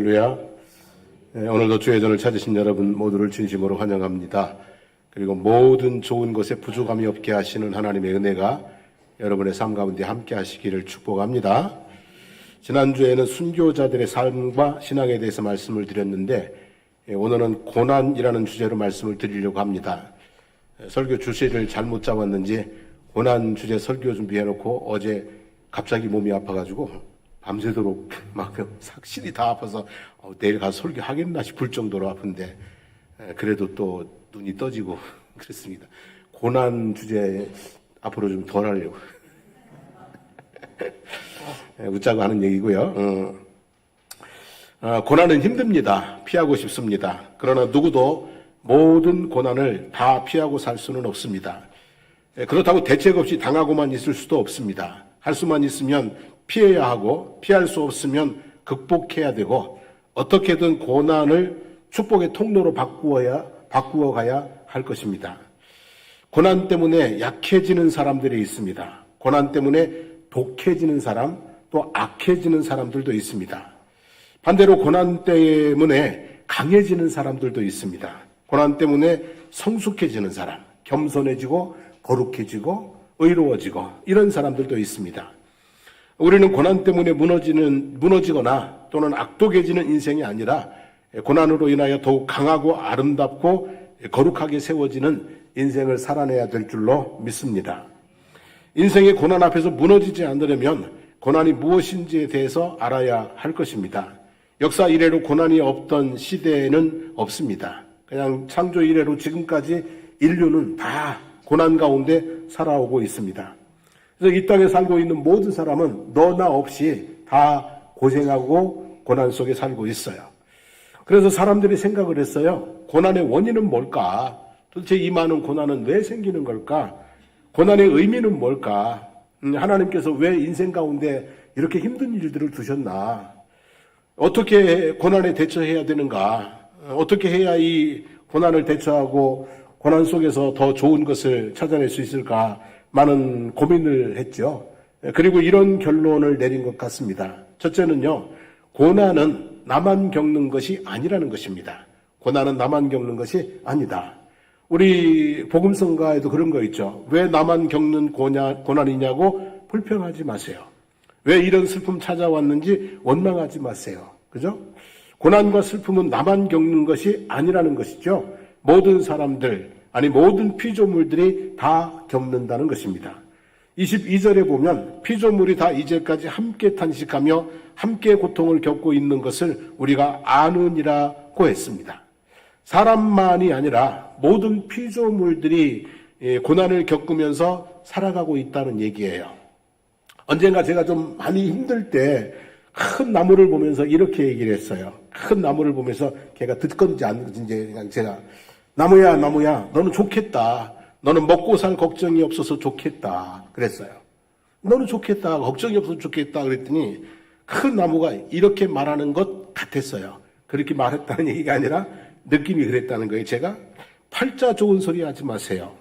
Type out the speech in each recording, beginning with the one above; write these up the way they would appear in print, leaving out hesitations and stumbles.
할렐루야. 오늘도 주의 전을 찾으신 여러분 모두를 진심으로 환영합니다. 그리고 모든 좋은 것에 부족함이 없게 하시는 하나님의 은혜가 여러분의 삶 가운데 함께 하시기를 축복합니다. 지난주에는 순교자들의 삶과 신앙에 대해서 말씀을 드렸는데 오늘은 고난이라는 주제로 말씀을 드리려고 합니다. 설교 주제를 잘못 잡았는지 고난 주제 설교 준비해놓고 어제 갑자기 몸이 아파가지고 밤새도록 막 삭신이 다 아파서 내일 가서 설교하겠나 싶을 정도로 아픈데 그래도 또 눈이 떠지고 그랬습니다. 고난 주제 앞으로 좀 덜 하려고 웃자고 하는 얘기고요. 고난은 힘듭니다. 피하고 싶습니다. 그러나 누구도 모든 고난을 다 피하고 살 수는 없습니다. 그렇다고 대책 없이 당하고만 있을 수도 없습니다. 할 수만 있으면 피해야 하고 피할 수 없으면 극복해야 되고 어떻게든 고난을 축복의 통로로 바꾸어 가야 할 것입니다. 고난 때문에 약해지는 사람들이 있습니다. 고난 때문에 독해지는 사람, 또 악해지는 사람들도 있습니다. 반대로 고난 때문에 강해지는 사람들도 있습니다. 고난 때문에 성숙해지는 사람, 겸손해지고 거룩해지고 의로워지고 이런 사람들도 있습니다. 우리는 고난 때문에 무너지거나 또는 악독해지는 인생이 아니라 고난으로 인하여 더욱 강하고 아름답고 거룩하게 세워지는 인생을 살아내야 될 줄로 믿습니다. 인생의 고난 앞에서 무너지지 않으려면 고난이 무엇인지에 대해서 알아야 할 것입니다. 역사 이래로 고난이 없던 시대에는 없습니다. 그냥 창조 이래로 지금까지 인류는 다 고난 가운데 살아오고 있습니다. 그래서 이 땅에 살고 있는 모든 사람은 너나 없이 다 고생하고 고난 속에 살고 있어요. 그래서 사람들이 생각을 했어요. 고난의 원인은 뭘까? 도대체 이 많은 고난은 왜 생기는 걸까? 고난의 의미는 뭘까? 하나님께서 왜 인생 가운데 이렇게 힘든 일들을 두셨나? 어떻게 고난에 대처해야 되는가? 어떻게 해야 이 고난을 대처하고 고난 속에서 더 좋은 것을 찾아낼 수 있을까? 많은 고민을 했죠. 그리고 이런 결론을 내린 것 같습니다. 첫째는요, 고난은 나만 겪는 것이 아니라는 것입니다. 고난은 나만 겪는 것이 아니다. 우리 복음성가에도 그런 거 있죠. 왜 나만 겪는 고난이냐고 불평하지 마세요. 왜 이런 슬픔 찾아왔는지 원망하지 마세요. 그죠? 고난과 슬픔은 나만 겪는 것이 아니라는 것이죠. 모든 사람들, 아니 모든 피조물들이 다 겪는다는 것입니다. 22절에 보면 피조물이 다 이제까지 함께 탄식하며 함께 고통을 겪고 있는 것을 우리가 아느니라고 했습니다. 사람만이 아니라 모든 피조물들이 고난을 겪으면서 살아가고 있다는 얘기예요. 언젠가 제가 좀 많이 힘들 때 큰 나무를 보면서 이렇게 얘기를 했어요. 큰 나무를 보면서 걔가 듣건지 안 듣건지 그냥 제가 나무야 너는 좋겠다. 너는 먹고 살 걱정이 없어서 좋겠다 그랬어요. 너는 좋겠다. 걱정이 없어서 좋겠다 그랬더니 큰 나무가 이렇게 말하는 것 같았어요. 그렇게 말했다는 얘기가 아니라 느낌이 그랬다는 거예요. 제가 팔자 좋은 소리 하지 마세요.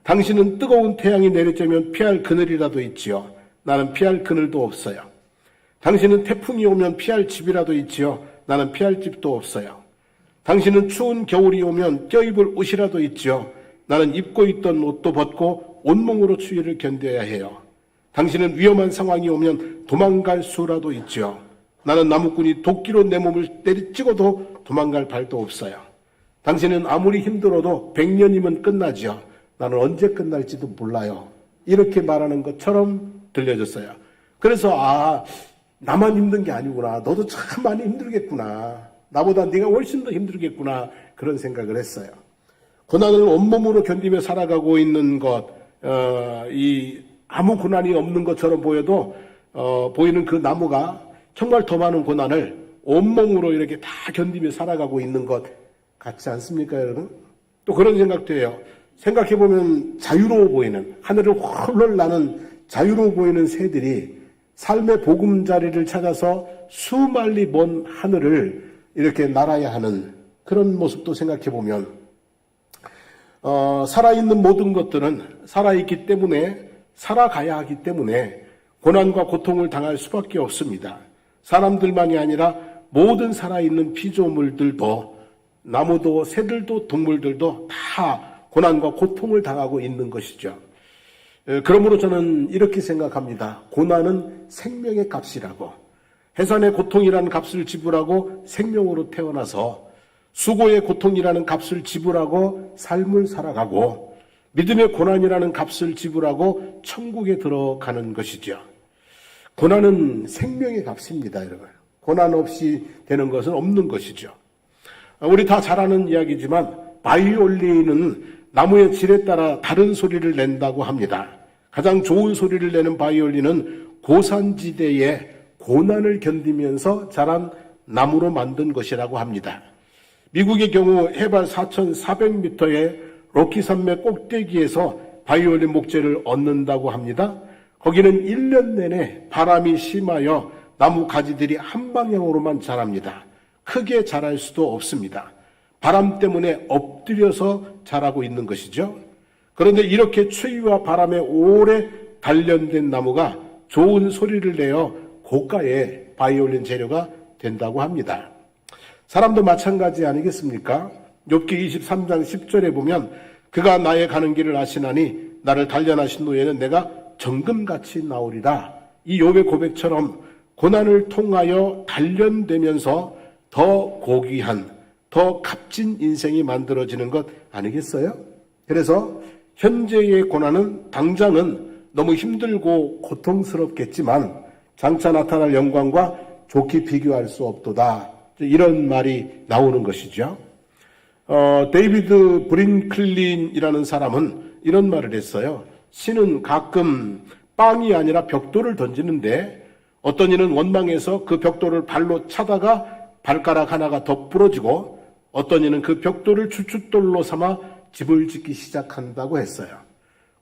당신은 뜨거운 태양이 내리쬐면 피할 그늘이라도 있지요. 나는 피할 그늘도 없어요. 당신은 태풍이 오면 피할 집이라도 있지요. 나는 피할 집도 없어요. 당신은 추운 겨울이 오면 껴입을 옷이라도 있지요. 나는 입고 있던 옷도 벗고 온몸으로 추위를 견뎌야 해요. 당신은 위험한 상황이 오면 도망갈 수라도 있지요. 나는 나무꾼이 도끼로 내 몸을 때리찍어도 도망갈 발도 없어요. 당신은 아무리 힘들어도 100년이면 끝나지요. 나는 언제 끝날지도 몰라요. 이렇게 말하는 것처럼 들려졌어요. 그래서 나만 힘든 게 아니구나. 너도 참 많이 힘들겠구나. 나보다 네가 훨씬 더 힘들겠구나. 그런 생각을 했어요. 고난을 온몸으로 견디며 살아가고 있는 것, 아무 고난이 없는 것처럼 보여도 보이는 그 나무가 정말 더 많은 고난을 온몸으로 이렇게 다 견디며 살아가고 있는 것 같지 않습니까, 여러분? 또 그런 생각도 해요. 생각해보면 자유로워 보이는, 하늘을 홀홀 나는 자유로워 보이는 새들이 삶의 보금자리를 찾아서 수만리 먼 하늘을 이렇게 날아야 하는 그런 모습도 생각해보면 살아있는 모든 것들은 살아있기 때문에 살아가야 하기 때문에 고난과 고통을 당할 수밖에 없습니다. 사람들만이 아니라 모든 살아있는 피조물들도 나무도 새들도 동물들도 다 고난과 고통을 당하고 있는 것이죠. 그러므로 저는 이렇게 생각합니다. 고난은 생명의 값이라고. 해산의 고통이라는 값을 지불하고 생명으로 태어나서 수고의 고통이라는 값을 지불하고 삶을 살아가고 믿음의 고난이라는 값을 지불하고 천국에 들어가는 것이죠. 고난은 생명의 값입니다, 여러분. 고난 없이 되는 것은 없는 것이죠. 우리 다 잘 아는 이야기지만 바이올린은 나무의 질에 따라 다른 소리를 낸다고 합니다. 가장 좋은 소리를 내는 바이올린은 고산지대의 고난을 견디면서 자란 나무로 만든 것이라고 합니다. 미국의 경우 해발 4,400m의 로키 산맥 꼭대기에서 바이올린 목재를 얻는다고 합니다. 거기는 1년 내내 바람이 심하여 나무 가지들이 한 방향으로만 자랍니다. 크게 자랄 수도 없습니다. 바람 때문에 엎드려서 자라고 있는 것이죠. 그런데 이렇게 추위와 바람에 오래 단련된 나무가 좋은 소리를 내어 고가의 바이올린 재료가 된다고 합니다. 사람도 마찬가지 아니겠습니까? 욥기 23장 10절에 보면 그가 나의 가는 길을 아시나니 나를 단련하신 후에는 내가 정금같이 나오리라. 이 욥의 고백처럼 고난을 통하여 단련되면서 더 고귀한, 더 값진 인생이 만들어지는 것 아니겠어요? 그래서 현재의 고난은 당장은 너무 힘들고 고통스럽겠지만 장차 나타날 영광과 좋게 비교할 수 없도다. 이런 말이 나오는 것이죠. 데이비드 브링클린이라는 사람은 이런 말을 했어요. 신은 가끔 빵이 아니라 벽돌을 던지는데 어떤 이는 원망해서 그 벽돌을 발로 차다가 발가락 하나가 더 부러지고 어떤 이는 그 벽돌을 주춧돌로 삼아 집을 짓기 시작한다고 했어요.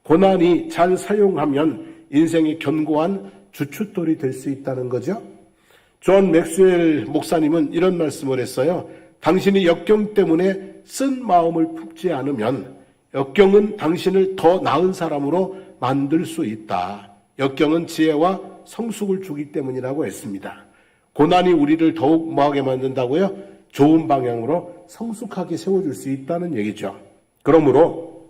고난이 잘 사용하면 인생의 견고한 주춧돌이 될 수 있다는 거죠. 존 맥스웰 목사님은 이런 말씀을 했어요. 당신이 역경 때문에 쓴 마음을 품지 않으면 역경은 당신을 더 나은 사람으로 만들 수 있다. 역경은 지혜와 성숙을 주기 때문이라고 했습니다. 고난이 우리를 더욱 뭐하게 만든다고요? 좋은 방향으로 성숙하게 세워줄 수 있다는 얘기죠. 그러므로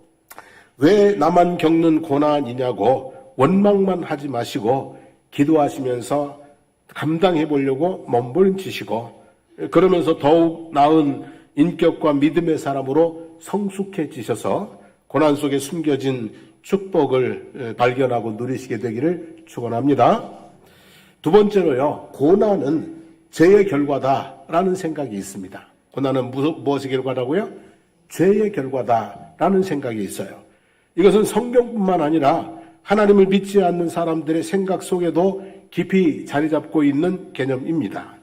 왜 나만 겪는 고난이냐고 원망만 하지 마시고 기도하시면서 감당해 보려고 몸부림치시고 그러면서 더욱 나은 인격과 믿음의 사람으로 성숙해지셔서 고난 속에 숨겨진 축복을 발견하고 누리시게 되기를 축원합니다. 두 번째로요, 고난은 죄의 결과다라는 생각이 있습니다. 고난은 무엇의 결과라고요? 죄의 결과다라는 생각이 있어요. 이것은 성경뿐만 아니라 하나님을 믿지 않는 사람들의 생각 속에도 깊이 자리 잡고 있는 개념입니다.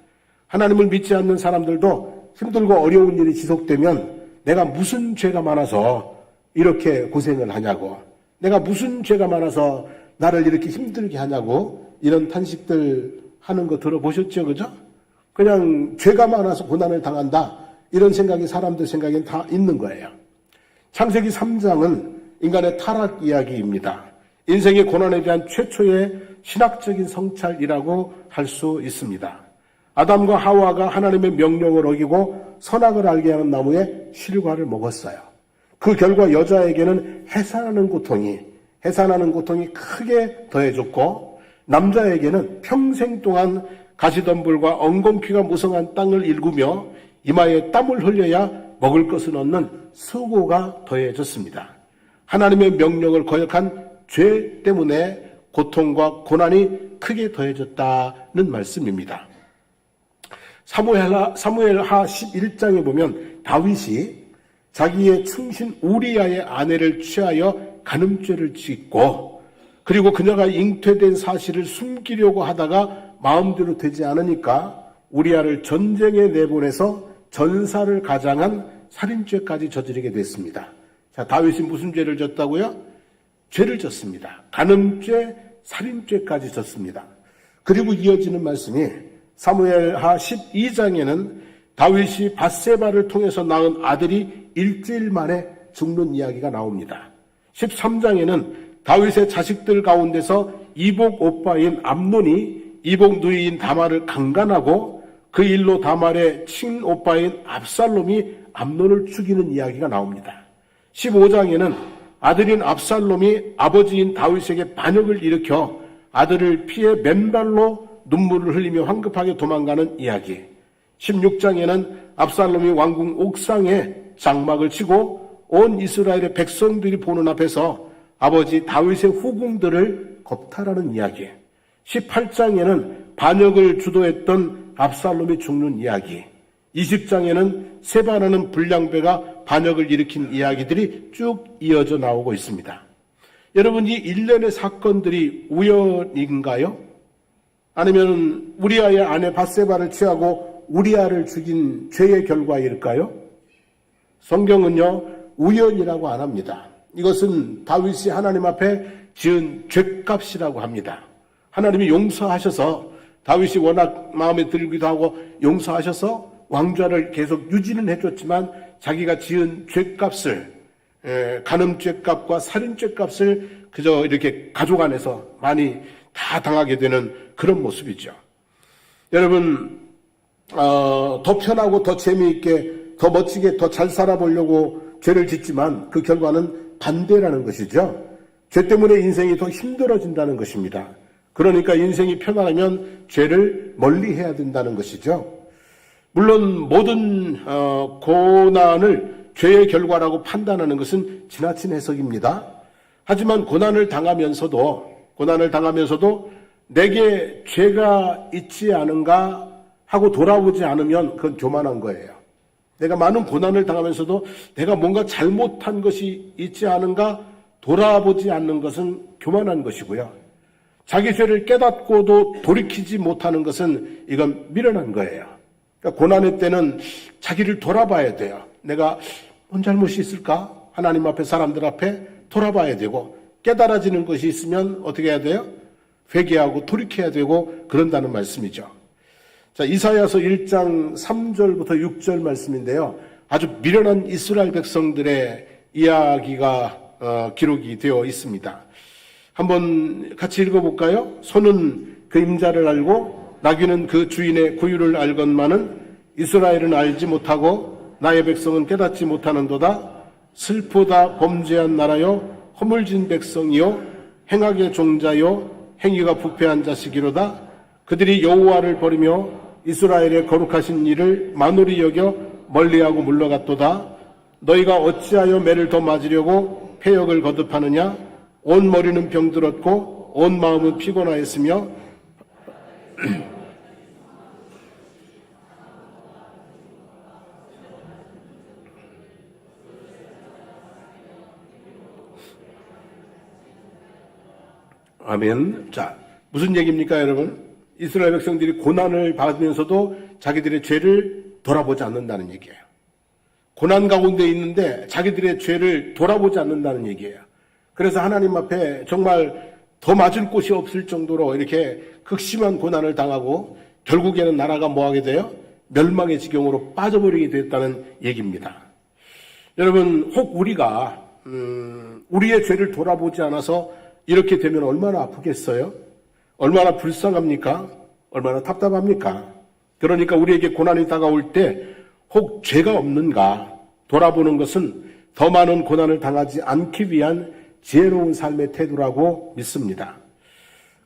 하나님을 믿지 않는 사람들도 힘들고 어려운 일이 지속되면 내가 무슨 죄가 많아서 이렇게 고생을 하냐고, 내가 무슨 죄가 많아서 나를 이렇게 힘들게 하냐고 이런 탄식들 하는 거 들어보셨죠? 그죠? 그냥 죄가 많아서 고난을 당한다 이런 생각이 사람들 생각엔 다 있는 거예요. 창세기 3장은 인간의 타락 이야기입니다. 인생의 고난에 대한 최초의 신학적인 성찰이라고 할 수 있습니다. 아담과 하와가 하나님의 명령을 어기고 선악을 알게 하는 나무의 실과를 먹었어요. 그 결과 여자에게는 해산하는 고통이 크게 더해졌고 남자에게는 평생 동안 가시덤불과 엉겅퀴가 무성한 땅을 일구며 이마에 땀을 흘려야 먹을 것을 얻는 수고가 더해졌습니다. 하나님의 명령을 거역한 죄 때문에 고통과 고난이 크게 더해졌다는 말씀입니다. 사무엘하 11장에 보면 다윗이 자기의 충신 우리아의 아내를 취하여 간음죄를 짓고 그리고 그녀가 잉태된 사실을 숨기려고 하다가 마음대로 되지 않으니까 우리아를 전쟁에 내보내서 전사를 가장한 살인죄까지 저지르게 됐습니다. 자, 다윗이 무슨 죄를 졌다고요? 죄를 졌습니다. 간음죄, 살인죄까지 졌습니다. 그리고 이어지는 말씀이 사무엘하 12장에는 다윗이 밧세바를 통해서 낳은 아들이 일주일 만에 죽는 이야기가 나옵니다. 13장에는 다윗의 자식들 가운데서 이복 오빠인 암논이 이복 누이인 다말을 강간하고 그 일로 다말의 친오빠인 압살롬이 암논을 죽이는 이야기가 나옵니다. 15장에는 아들인 압살롬이 아버지인 다윗에게 반역을 일으켜 아들을 피해 맨발로 눈물을 흘리며 황급하게 도망가는 이야기. 16장에는 압살롬이 왕궁 옥상에 장막을 치고 온 이스라엘의 백성들이 보는 앞에서 아버지 다윗의 후궁들을 겁탈하는 이야기. 18장에는 반역을 주도했던 압살롬이 죽는 이야기. 20장에는 세바라는 불량배가 반역을 일으킨 이야기들이 쭉 이어져 나오고 있습니다. 여러분, 이 일련의 사건들이 우연인가요? 아니면 우리아의 아내 밧세바를 취하고 우리아를 죽인 죄의 결과일까요? 성경은요, 우연이라고 안 합니다. 이것은 다윗이 하나님 앞에 지은 죄값이라고 합니다. 하나님이 용서하셔서, 다윗이 워낙 마음에 들기도 하고 용서하셔서 왕좌를 계속 유지는 해줬지만 자기가 지은 죄값을, 간음죄값과 살인죄값을 그저 이렇게 가족 안에서 많이 다 당하게 되는 그런 모습이죠. 여러분, 더 편하고 더 재미있게 더 멋지게 더 잘 살아보려고 죄를 짓지만 그 결과는 반대라는 것이죠. 죄 때문에 인생이 더 힘들어진다는 것입니다. 그러니까 인생이 편안하면 죄를 멀리해야 된다는 것이죠. 물론 모든 고난을 죄의 결과라고 판단하는 것은 지나친 해석입니다. 하지만 고난을 당하면서도 내게 죄가 있지 않은가 하고 돌아보지 않으면 그건 교만한 거예요. 내가 많은 고난을 당하면서도 내가 뭔가 잘못한 것이 있지 않은가 돌아보지 않는 것은 교만한 것이고요. 자기 죄를 깨닫고도 돌이키지 못하는 것은 이건 미련한 거예요. 그러니까 고난의 때는 자기를 돌아봐야 돼요. 내가 뭔 잘못이 있을까? 하나님 앞에, 사람들 앞에 돌아봐야 되고, 깨달아지는 것이 있으면 어떻게 해야 돼요? 회개하고 돌이켜야 되고 그런다는 말씀이죠. 자, 이사야서 1장 3절부터 6절 말씀인데요. 아주 미련한 이스라엘 백성들의 이야기가 기록이 되어 있습니다. 한번 같이 읽어볼까요? 소는 그 임자를 알고 나귀는 그 주인의 구유를 알건만은 이스라엘은 알지 못하고 나의 백성은 깨닫지 못하는도다. 슬프다 범죄한 나라요 허물진 백성이요 행악의 종자요 행위가 부패한 자식이로다. 그들이 여호와를 버리며 이스라엘의 거룩하신 일을 만홀히 여겨 멀리하고 물러갔도다. 너희가 어찌하여 매를 더 맞으려고 패역을 거듭하느냐? 온 머리는 병들었고 온 마음은 피곤하였으며 아멘. 자, 무슨 얘기입니까, 여러분? 이스라엘 백성들이 고난을 받으면서도 자기들의 죄를 돌아보지 않는다는 얘기예요. 고난 가운데 있는데 자기들의 죄를 돌아보지 않는다는 얘기예요. 그래서 하나님 앞에 정말 더 맞을 곳이 없을 정도로 이렇게 극심한 고난을 당하고 결국에는 나라가 뭐하게 돼요? 멸망의 지경으로 빠져버리게 됐다는 얘기입니다. 여러분, 혹 우리가 우리의 죄를 돌아보지 않아서 이렇게 되면 얼마나 아프겠어요? 얼마나 불쌍합니까? 얼마나 답답합니까? 그러니까 우리에게 고난이 다가올 때 혹 죄가 없는가 돌아보는 것은 더 많은 고난을 당하지 않기 위한 지혜로운 삶의 태도라고 믿습니다.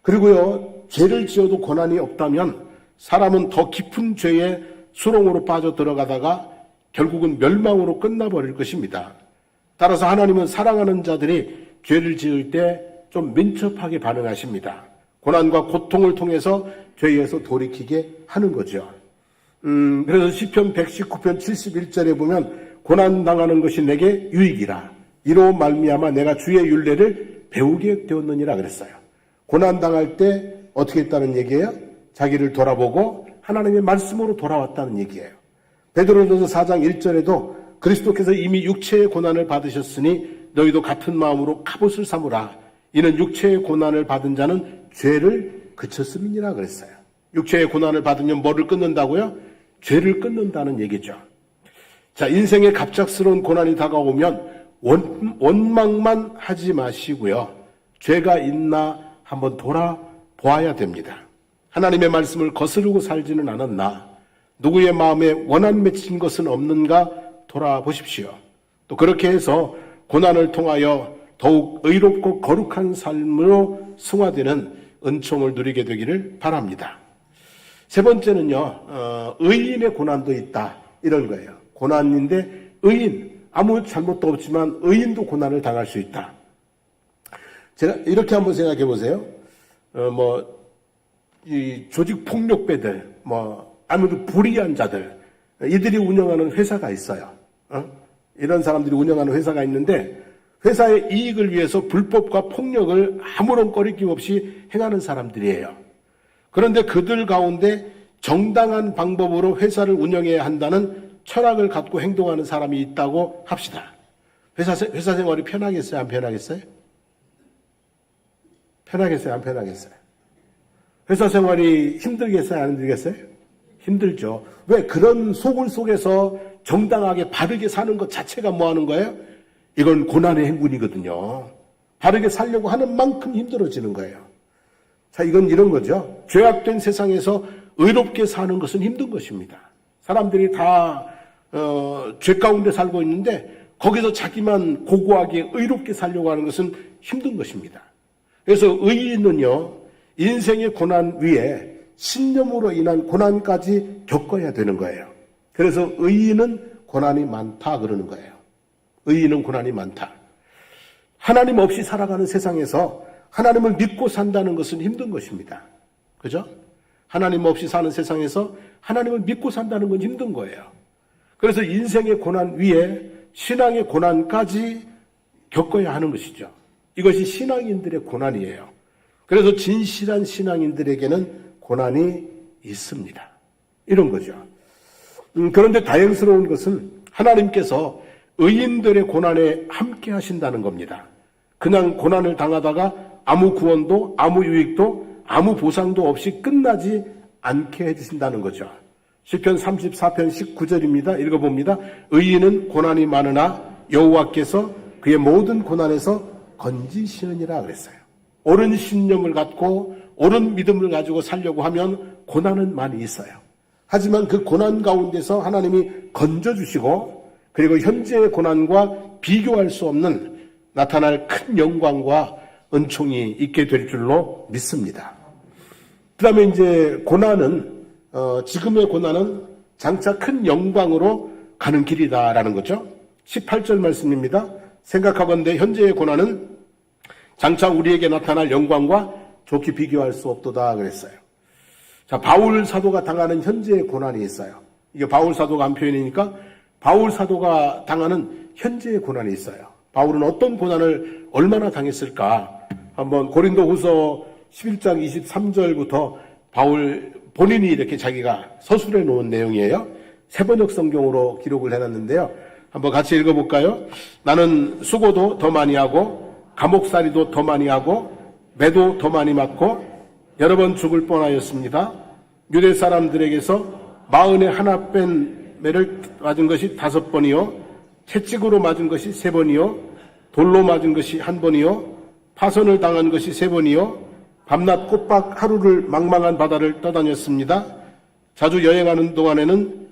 그리고요, 죄를 지어도 고난이 없다면 사람은 더 깊은 죄의 수렁으로 빠져 들어가다가 결국은 멸망으로 끝나버릴 것입니다. 따라서 하나님은 사랑하는 자들이 죄를 지을 때 좀 민첩하게 반응하십니다. 고난과 고통을 통해서 죄에서 돌이키게 하는 거죠. 그래서 시편 119편 71절에 보면 고난당하는 것이 내게 유익이라. 이로 말미암아 내가 주의 율례를 배우게 되었느니라 그랬어요. 고난당할 때 어떻게 했다는 얘기예요? 자기를 돌아보고 하나님의 말씀으로 돌아왔다는 얘기예요. 베드로전서 4장 1절에도 그리스도께서 이미 육체의 고난을 받으셨으니 너희도 같은 마음으로 갑옷을 삼으라. 이는 육체의 고난을 받은 자는 죄를 그쳤음이니라 그랬어요. 육체의 고난을 받으면 뭐를 끊는다고요? 죄를 끊는다는 얘기죠. 자, 인생에 갑작스러운 고난이 다가오면 원망만 하지 마시고요. 죄가 있나 한번 돌아보아야 됩니다. 하나님의 말씀을 거스르고 살지는 않았나? 누구의 마음에 원한 맺힌 것은 없는가 돌아보십시오. 또 그렇게 해서 고난을 통하여 더욱 의롭고 거룩한 삶으로 승화되는 은총을 누리게 되기를 바랍니다. 세 번째는요, 의인의 고난도 있다, 이런 거예요. 고난인데 의인, 아무 잘못도 없지만 의인도 고난을 당할 수 있다. 제가 이렇게 한번 생각해 보세요. 이 조직 폭력배들, 아무래도 불의한 자들, 이들이 운영하는 회사가 있어요. 이런 사람들이 운영하는 회사가 있는데, 회사의 이익을 위해서 불법과 폭력을 아무런 꺼리낌 없이 행하는 사람들이에요. 그런데 그들 가운데 정당한 방법으로 회사를 운영해야 한다는 철학을 갖고 행동하는 사람이 있다고 합시다. 회사 생활이 편하겠어요? 안 편하겠어요? 편하겠어요? 안 편하겠어요? 회사 생활이 힘들겠어요? 안 힘들겠어요? 힘들죠. 왜? 그런 소굴 속에서 정당하게 바르게 사는 것 자체가 뭐 하는 거예요? 이건 고난의 행군이거든요. 바르게 살려고 하는 만큼 힘들어지는 거예요. 자, 이건 이런 거죠. 죄악된 세상에서 의롭게 사는 것은 힘든 것입니다. 사람들이 다 죄 가운데 살고 있는데 거기서 자기만 고고하게 의롭게 살려고 하는 것은 힘든 것입니다. 그래서 의인은요, 인생의 고난 위에 신념으로 인한 고난까지 겪어야 되는 거예요. 그래서 의인은 고난이 많다 그러는 거예요. 의인은 고난이 많다. 하나님 없이 살아가는 세상에서 하나님을 믿고 산다는 것은 힘든 것입니다. 그죠? 하나님 없이 사는 세상에서 하나님을 믿고 산다는 건 힘든 거예요. 그래서 인생의 고난 위에 신앙의 고난까지 겪어야 하는 것이죠. 이것이 신앙인들의 고난이에요. 그래서 진실한 신앙인들에게는 고난이 있습니다. 이런 거죠. 그런데 다행스러운 것은 하나님께서 의인들의 고난에 함께 하신다는 겁니다. 그냥 고난을 당하다가 아무 구원도 아무 유익도 아무 보상도 없이 끝나지 않게 해주신다는 거죠. 시편 34편 19절입니다. 읽어봅니다. 의인은 고난이 많으나 여호와께서 그의 모든 고난에서 건지시느니라 그랬어요. 옳은 신념을 갖고 옳은 믿음을 가지고 살려고 하면 고난은 많이 있어요. 하지만 그 고난 가운데서 하나님이 건져주시고 그리고 현재의 고난과 비교할 수 없는 나타날 큰 영광과 은총이 있게 될 줄로 믿습니다. 그 다음에 이제 고난은 지금의 고난은 장차 큰 영광으로 가는 길이다라는 거죠. 18절 말씀입니다. 생각하건대 현재의 고난은 장차 우리에게 나타날 영광과 좋게 비교할 수 없도다 그랬어요. 자, 바울 사도가 당하는 현재의 고난이 있어요. 이게 바울 사도가 한 표현이니까 바울 사도가 당하는 현재의 고난이 있어요. 바울은 어떤 고난을 얼마나 당했을까? 한번 고린도후서 11장 23절부터 바울 본인이 이렇게 자기가 서술해 놓은 내용이에요. 세번역 성경으로 기록을 해놨는데요. 한번 같이 읽어볼까요? 나는 수고도 더 많이 하고 감옥살이도 더 많이 하고 매도 더 많이 맞고 여러 번 죽을 뻔하였습니다. 유대 사람들에게서 41 뺀 매를 맞은 것이 5번이요 채찍으로 맞은 것이 3번이요 돌로 맞은 것이 1번이요 파선을 당한 것이 3번이요 밤낮 꼬박 하루를 망망한 바다를 떠다녔습니다. 자주 여행하는 동안에는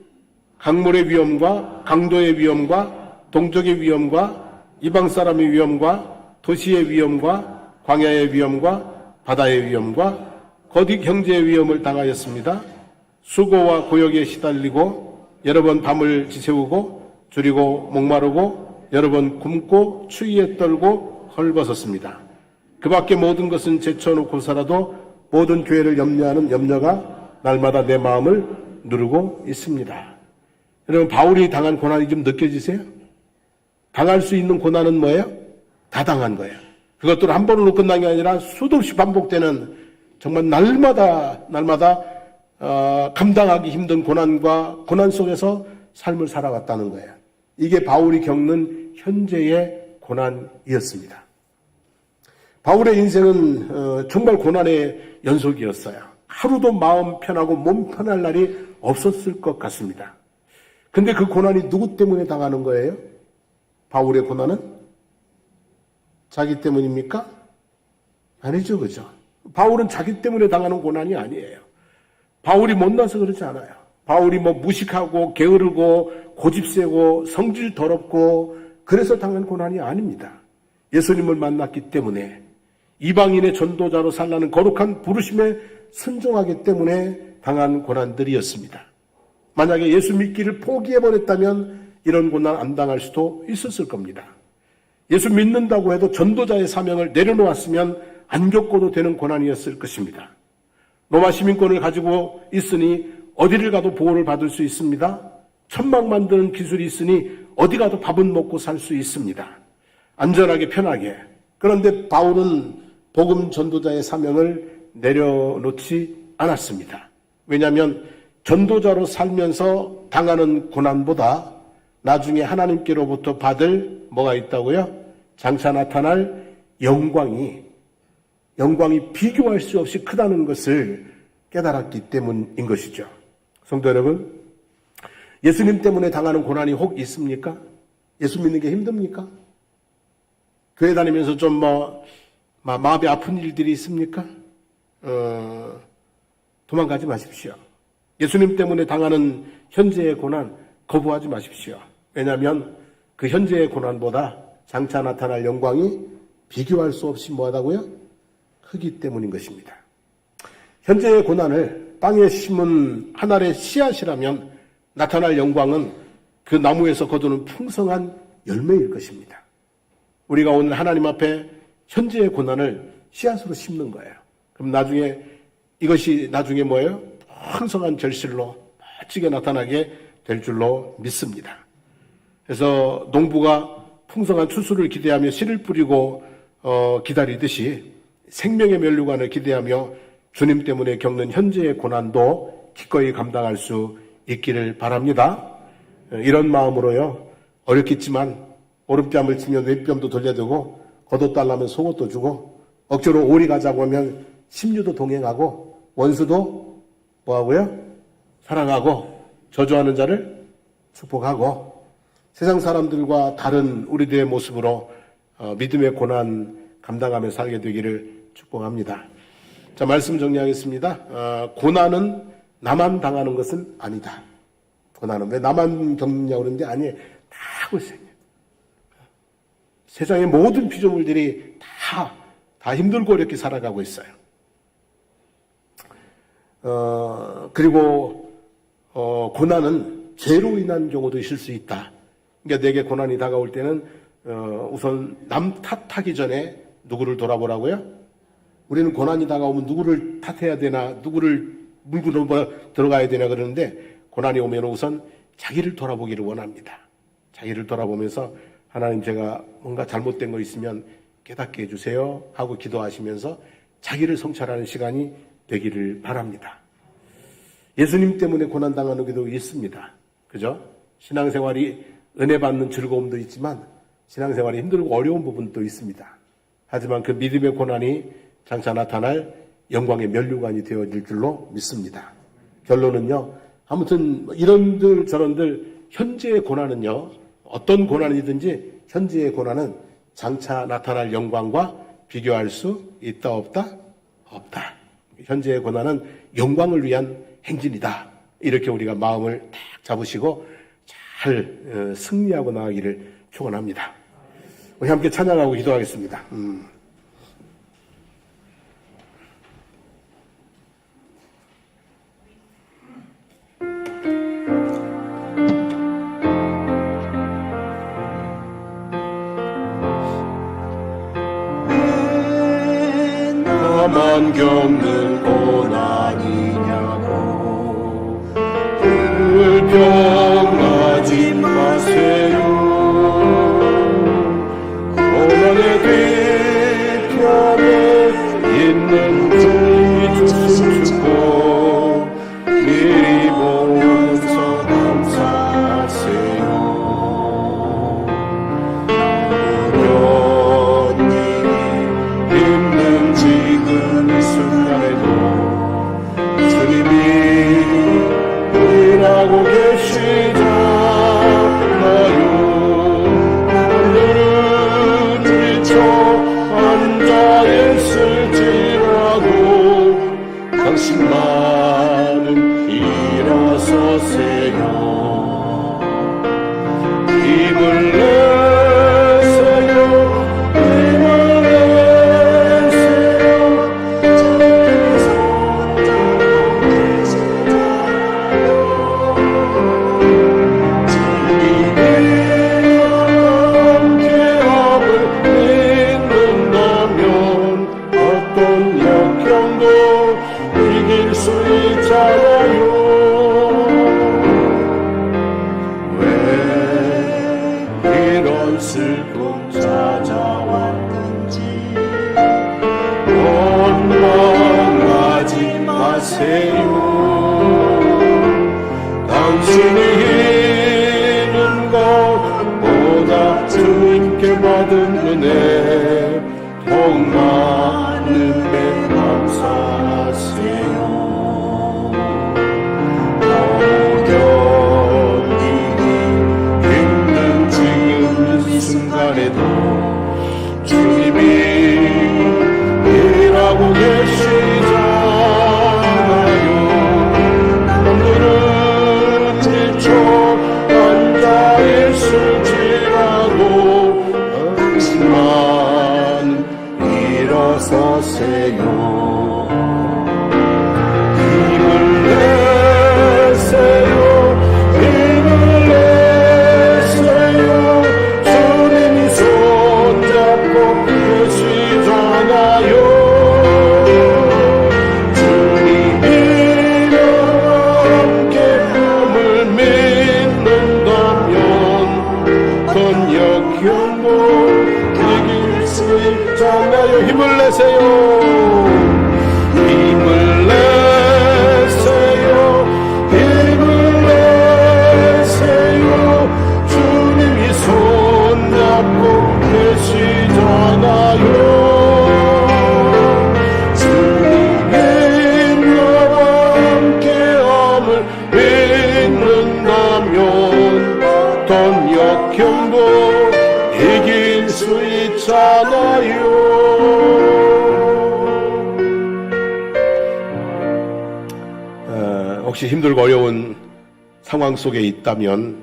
강물의 위험과 강도의 위험과 동족의 위험과 이방 사람의 위험과 도시의 위험과 광야의 위험과 바다의 위험과 거짓 경제의 위험을 당하였습니다. 수고와 고역에 시달리고 여러 번 밤을 지새우고 줄이고 목마르고 여러 번 굶고 추위에 떨고 헐벗었습니다. 그 밖에 모든 것은 제쳐놓고서라도 모든 교회를 염려하는 염려가 날마다 내 마음을 누르고 있습니다. 여러분, 바울이 당한 고난이 좀 느껴지세요? 당할 수 있는 고난은 뭐예요? 다 당한 거예요. 그것들을 한 번으로 끝난 게 아니라 수도 없이 반복되는 정말 날마다 감당하기 힘든 고난과 고난 속에서 삶을 살아왔다는 거예요. 이게 바울이 겪는 현재의 고난이었습니다. 바울의 인생은 정말 고난의 연속이었어요. 하루도 마음 편하고 몸 편할 날이 없었을 것 같습니다. 근데 그 고난이 누구 때문에 당하는 거예요? 바울의 고난은? 자기 때문입니까? 아니죠, 그죠? 바울은 자기 때문에 당하는 고난이 아니에요. 바울이 못나서 그러지 않아요. 바울이 뭐 무식하고 게으르고 고집세고 성질 더럽고 그래서 당한 고난이 아닙니다. 예수님을 만났기 때문에 이방인의 전도자로 살라는 거룩한 부르심에 순종하기 때문에 당한 고난들이었습니다. 만약에 예수 믿기를 포기해버렸다면 이런 고난 안 당할 수도 있었을 겁니다. 예수 믿는다고 해도 전도자의 사명을 내려놓았으면 안 겪어도 되는 고난이었을 것입니다. 로마 시민권을 가지고 있으니 어디를 가도 보호를 받을 수 있습니다. 천막 만드는 기술이 있으니 어디 가도 밥은 먹고 살 수 있습니다. 안전하게 편하게. 그런데 바울은 복음 전도자의 사명을 내려놓지 않았습니다. 왜냐하면 전도자로 살면서 당하는 고난보다 나중에 하나님께로부터 받을 뭐가 있다고요? 장차 나타날 영광이 비교할 수 없이 크다는 것을 깨달았기 때문인 것이죠. 성도 여러분, 예수님 때문에 당하는 고난이 혹 있습니까? 예수 믿는 게 힘듭니까? 교회 다니면서 좀 마음이 아픈 일들이 있습니까? 도망가지 마십시오. 예수님 때문에 당하는 현재의 고난 거부하지 마십시오. 왜냐하면 그 현재의 고난보다 장차 나타날 영광이 비교할 수 없이 뭐하다고요? 크기 때문인 것입니다. 현재의 고난을 땅에 심은 한 알의 씨앗이라면 나타날 영광은 그 나무에서 거두는 풍성한 열매일 것입니다. 우리가 오늘 하나님 앞에 현재의 고난을 씨앗으로 심는 거예요. 그럼 이것이 나중에 뭐예요? 풍성한 결실로 멋지게 나타나게 될 줄로 믿습니다. 그래서 농부가 풍성한 추수를 기대하며 씨를 뿌리고 기다리듯이 생명의 면류관을 기대하며 주님 때문에 겪는 현재의 고난도 기꺼이 감당할 수 있기를 바랍니다. 이런 마음으로요, 어렵겠지만 오름뺨을 치면 왼뺨도 돌려주고 겉옷달라면 속옷도 주고 억지로 오리 가자고 하면 심유도 동행하고 원수도 뭐하고요? 사랑하고 저주하는 자를 축복하고 세상 사람들과 다른 우리들의 모습으로 믿음의 고난 감당하며 살게 되기를 축복합니다. 자, 말씀 정리하겠습니다. 고난은 나만 당하는 것은 아니다. 고난은 왜 나만 겪느냐고 그러는데 아니에요. 다 하고 있어요. 세상의 모든 피조물들이 다 힘들고 어렵게 살아가고 있어요. 그리고 고난은 죄로 인한 경우도 있을 수 있다. 그러니까 내게 고난이 다가올 때는 우선 남 탓하기 전에 누구를 돌아보라고요? 우리는 고난이 다가오면 누구를 탓해야 되나, 누구를 물고 들어가야 되나 그러는데 고난이 오면 우선 자기를 돌아보기를 원합니다. 자기를 돌아보면서 하나님, 제가 뭔가 잘못된 거 있으면 깨닫게 해주세요 하고 기도하시면서 자기를 성찰하는 시간이 되기를 바랍니다. 예수님 때문에 고난당하는 경우도 있습니다. 그죠? 신앙생활이 은혜 받는 즐거움도 있지만 신앙생활이 힘들고 어려운 부분도 있습니다. 하지만 그 믿음의 고난이 장차 나타날 영광의 면류관이 되어질 줄로 믿습니다. 결론은요, 아무튼 이런들 저런들 현재의 고난은요, 어떤 고난이든지 현재의 고난은 장차 나타날 영광과 비교할 수 있다 없다? 없다. 현재의 고난은 영광을 위한 행진이다. 이렇게 우리가 마음을 딱 잡으시고 잘 승리하고 나가기를 축원합니다. 우리 함께 찬양하고 기도하겠습니다. 나만 겪는 고난이냐고 불평하지 마세요. 고난의 뒤편에 있는 주님 주고 미리 보면서 감사하세요. 어려운 일이 힘든 지금 이 순간에도 슬픔 찾아왔는지 원망하지 마세요. 당신이 있는 것보다 주님께 받은 은혜 더욱 많은 배 감사하세요. 견디기 힘든 지금 이 순간에도 주님이 일하고 계시잖아요. 남들은 지쳐 앉아 있을지라도 당신만 일어서세요. 힘을 내세요. 힘을 내세요. 주님이 손잡고 계시잖아요. 주님이랑 함께 함을 믿는다면 건 역경도 이길 수 있잖아요. 힘을 내세요. 힘을 내세요. 힘을 내세요. 주님이 손잡고 계시잖아요. 주님이 나와 함께함을 믿는다면 어떤 역경도 이길 수 있잖아요. 혹시 힘들고 어려운 상황 속에 있다면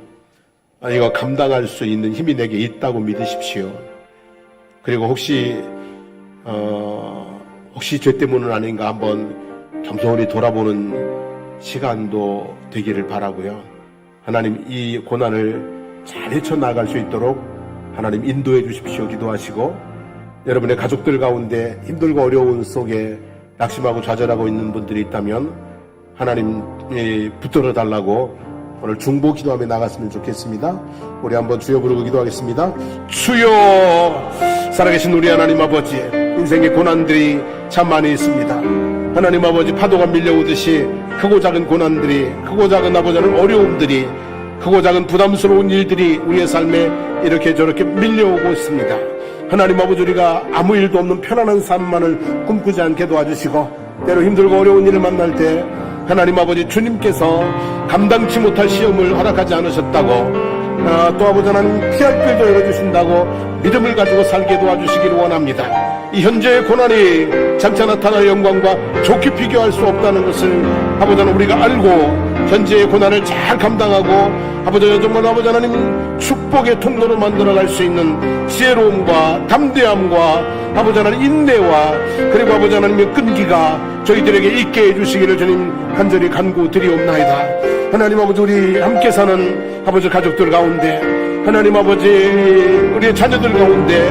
이거 감당할 수 있는 힘이 내게 있다고 믿으십시오. 그리고 혹시 죄 때문은 아닌가 한번 겸손히 돌아보는 시간도 되기를 바라고요. 하나님 이 고난을 잘 헤쳐나갈 수 있도록 하나님 인도해 주십시오. 기도하시고 여러분의 가족들 가운데 힘들고 어려운 속에 낙심하고 좌절하고 있는 분들이 있다면 하나님이 붙들어 달라고 오늘 중보 기도하며 나갔으면 좋겠습니다. 우리 한번 주여 부르고 기도하겠습니다. 주여, 살아계신 우리 하나님 아버지, 인생의 고난들이 참 많이 있습니다. 하나님 아버지, 파도가 밀려오듯이 크고 작은 고난들이, 크고 작은 아버지 하나님 어려움들이, 크고 작은 부담스러운 일들이 우리의 삶에 이렇게 저렇게 밀려오고 있습니다. 하나님 아버지, 우리가 아무 일도 없는 편안한 삶만을 꿈꾸지 않게 도와주시고 때로 힘들고 어려운 일을 만날 때 하나님 아버지 주님께서 감당치 못할 시험을 허락하지 않으셨다고 또 아버지 하나님 피할 길도 열어주신다고 믿음을 가지고 살게 도와주시기를 원합니다. 이 현재의 고난이 장차 나타날 영광과 좋게 비교할 수 없다는 것을 아버지 하나님 우리가 알고 현재의 고난을 잘 감당하고 아버지 정말 아버지 하나님 축복의 통로로 만들어갈 수 있는 지혜로움과 담대함과 아버지 하나님 인내와 그리고 아버지 하나님의 끈기가 저희들에게 있게 해주시기를 주님 간절히 간구드리옵나이다. 하나님 아버지, 우리 함께 사는 아버지 가족들 가운데, 하나님 아버지 우리의 자녀들 가운데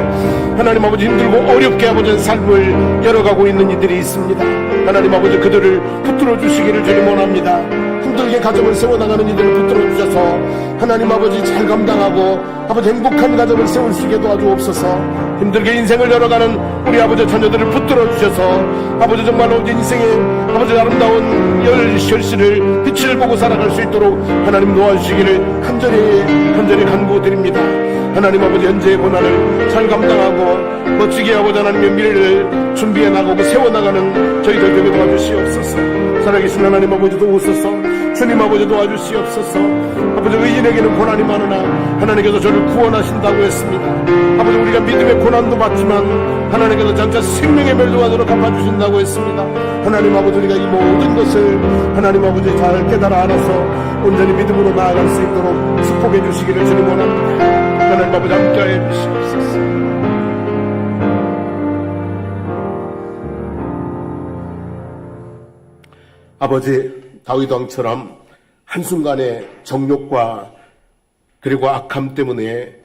하나님 아버지 힘들고 어렵게 아버지 삶을 열어가고 있는 이들이 있습니다. 하나님 아버지 그들을 붙들어 주시기를 주님 원합니다. 힘들게 가정을 세워나가는 이들을 붙들어 주셔서 하나님 아버지 잘 감당하고 아버지 행복한 가정을 세울 수 있게 도와주옵소서. 힘들게 인생을 열어가는 우리 아버지 자녀들을 붙들어 주셔서 아버지 정말로 인생의 아버지 아름다운 결실을 빛을 보고 살아갈 수 있도록 하나님 도와주시기를 간절히 간구드립니다. 하나님 아버지 현재의 고난을 잘 감당하고 멋지게 아버지 하나님의 미래를 준비해 나가고 세워나가는 저희들 되게 도와주시옵소서. 살아계신 하나님 아버지 도우소서. 주님 아버지 도와주시옵소서. 아버지 의인에게는 고난이 많으나 하나님께서 저를 구원하신다고 했습니다. 아버지 우리가 믿음의 고난도 받지만 하나님께서 장차 생명의 멸도관으로 갚아주신다고 했습니다. 하나님 아버지 우리가 이 모든 것을 하나님 아버지 잘 깨달아 알아서 온전히 믿음으로 나아갈 수 있도록 축복해 주시기를 주님 원합니다. 하나님 아버지 함께해 주시옵소서. 아버지 다윗 왕처럼 한순간에 정욕과 그리고 악함 때문에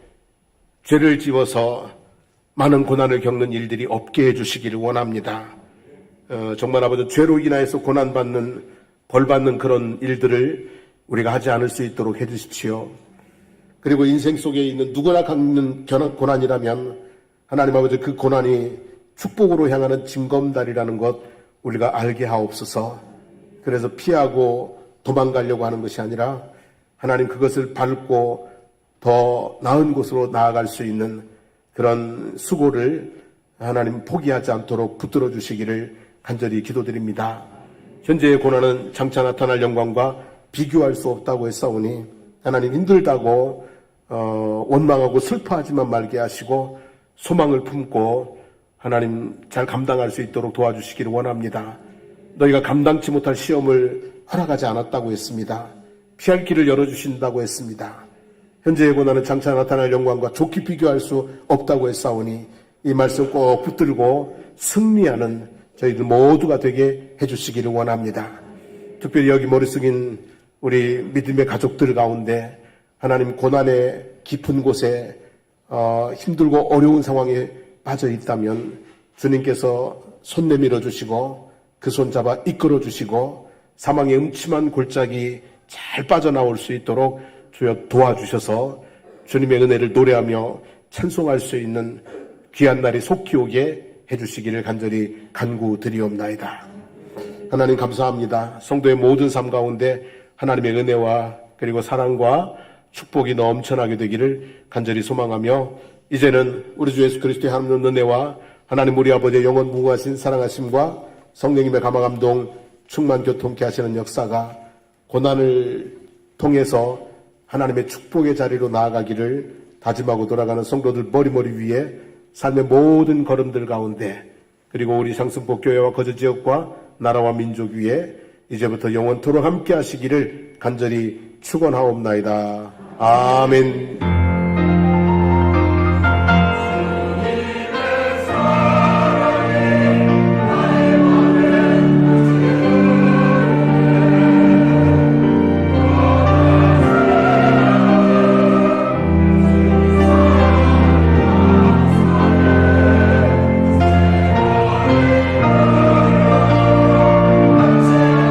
죄를 지어서 많은 고난을 겪는 일들이 없게 해주시기를 원합니다. 정말 아버지 죄로 인하여서 고난받는 벌받는 그런 일들을 우리가 하지 않을 수 있도록 해주십시오. 그리고 인생 속에 있는 누구나 겪는 고난이라면 하나님 아버지 그 고난이 축복으로 향하는 징검다리라는 것 우리가 알게 하옵소서. 그래서 피하고 도망가려고 하는 것이 아니라 하나님 그것을 밟고 더 나은 곳으로 나아갈 수 있는 그런 수고를 하나님 포기하지 않도록 붙들어 주시기를 간절히 기도드립니다. 현재의 고난은 장차 나타날 영광과 비교할 수 없다고 했사오니 하나님 힘들다고 원망하고 슬퍼하지만 말게 하시고 소망을 품고 하나님 잘 감당할 수 있도록 도와주시기를 원합니다. 너희가 감당치 못할 시험을 허락하지 않았다고 했습니다. 피할 길을 열어주신다고 했습니다. 현재의 고난은 장차 나타날 영광과 좋게 비교할 수 없다고 했사오니 이 말씀 꼭 붙들고 승리하는 저희들 모두가 되게 해주시기를 원합니다. 특별히 여기 머리 숙인 우리 믿음의 가족들 가운데 하나님 고난의 깊은 곳에 힘들고 어려운 상황에 빠져 있다면 주님께서 손 내밀어 주시고 그 손 잡아 이끌어 주시고 사망의 음침한 골짜기 잘 빠져나올 수 있도록 주여 도와주셔서 주님의 은혜를 노래하며 찬송할 수 있는 귀한 날이 속히 오게 해주시기를 간절히 간구드리옵나이다. 하나님 감사합니다. 성도의 모든 삶 가운데 하나님의 은혜와 그리고 사랑과 축복이 넘쳐나게 되기를 간절히 소망하며 이제는 우리 주 예수 그리스도의 하나님 은혜와 하나님 우리 아버지의 영원 무궁하신 사랑하심과 성령님의 감화감동 충만 교통케 하시는 역사가 고난을 통해서 하나님의 축복의 자리로 나아가기를 다짐하고 돌아가는 성도들 머리머리 위에 삶의 모든 걸음들 가운데 그리고 우리 상승복 교회와 거저 지역과 나라와 민족 위에 이제부터 영원토록 함께 하시기를 간절히 축원하옵나이다. 아멘.